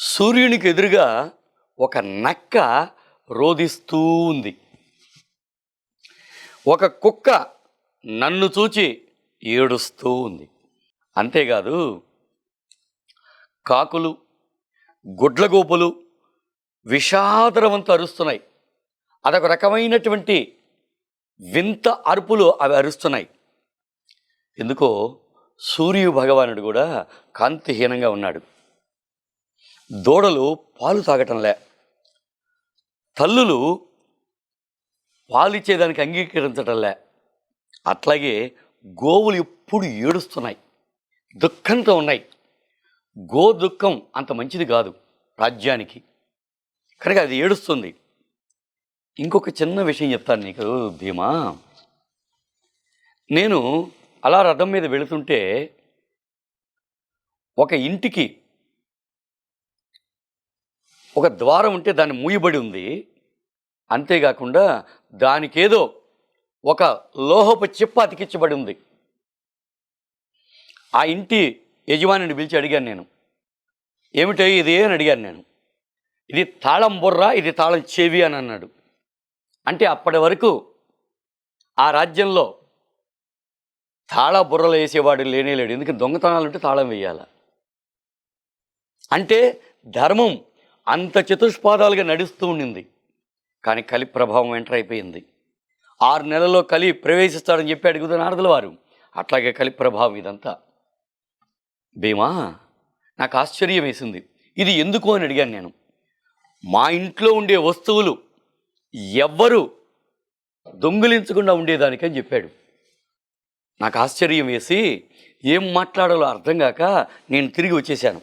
సూర్యునికి ఎదురుగా ఒక నక్క రోదిస్తూ ఉంది. ఒక కుక్క నన్ను చూచి ఏడుస్తూ ఉంది. అంతేకాదు కాకులు, గుడ్లగూపలు విషాదరవంతో అరుస్తున్నాయి. అదొక రకమైనటువంటి వింత అరుపులు అవి అరుస్తున్నాయి. ఎందుకో సూర్య భగవానుడు కూడా కాంతిహీనంగా ఉన్నాడు. దూడలు పాలు తాగటంలే, తల్లులు పాలిచ్చేదానికి అంగీకరించటంలే. అట్లాగే గోవులు ఎప్పుడు ఏడుస్తున్నాయి, దుఃఖంతో ఉన్నాయి. గో దుఃఖం అంత మంచిది కాదు రాజ్యానికి, కనుక అది ఏడుస్తుంది. ఇంకొక చిన్న విషయం చెప్తాను నీకు భీమా. నేను అలా రథం మీద వెళుతుంటే ఒక ఇంటికి ఒక ద్వారం ఉంటే దాన్ని మూయబడి ఉంది. అంతేకాకుండా దానికేదో ఒక లోహపు చిప్ప అతికించబడి ఉంది. ఆ ఇంటి యజమానిని పిలిచి అడిగాను నేను, ఏమిటో ఇది అని అడిగాను నేను. ఇది తాళం బుర్ర, ఇది తాళం చెవి అని అన్నాడు. అంటే అప్పటి వరకు ఆ రాజ్యంలో తాళ బుర్రలు వేసేవాడు లేనేలేడు. ఎందుకంటే దొంగతనాలు ఉంటే తాళం వేయాల. అంటే ధర్మం అంత చతుష్పాదాలుగా నడుస్తూ ఉండింది. కానీ కలి ప్రభావం ఎంటర్ అయిపోయింది. 6 నెలల్లో కలి ప్రవేశిస్తాడని చెప్పి అడుగుతున్న నారదుల వారు. అట్లాగే కలి ప్రభావం ఇదంతా. భీమా, నాకు ఆశ్చర్యం వేసింది. ఇది ఎందుకు అని అడిగాను నేను. మా ఇంట్లో ఉండే వస్తువులు ఎవ్వరూ దొంగిలించకుండా ఉండేదానికని చెప్పాడు. నాకు ఆశ్చర్యం వేసి ఏం మాట్లాడాలో అర్థం కాక నేను తిరిగి వచ్చేసాను.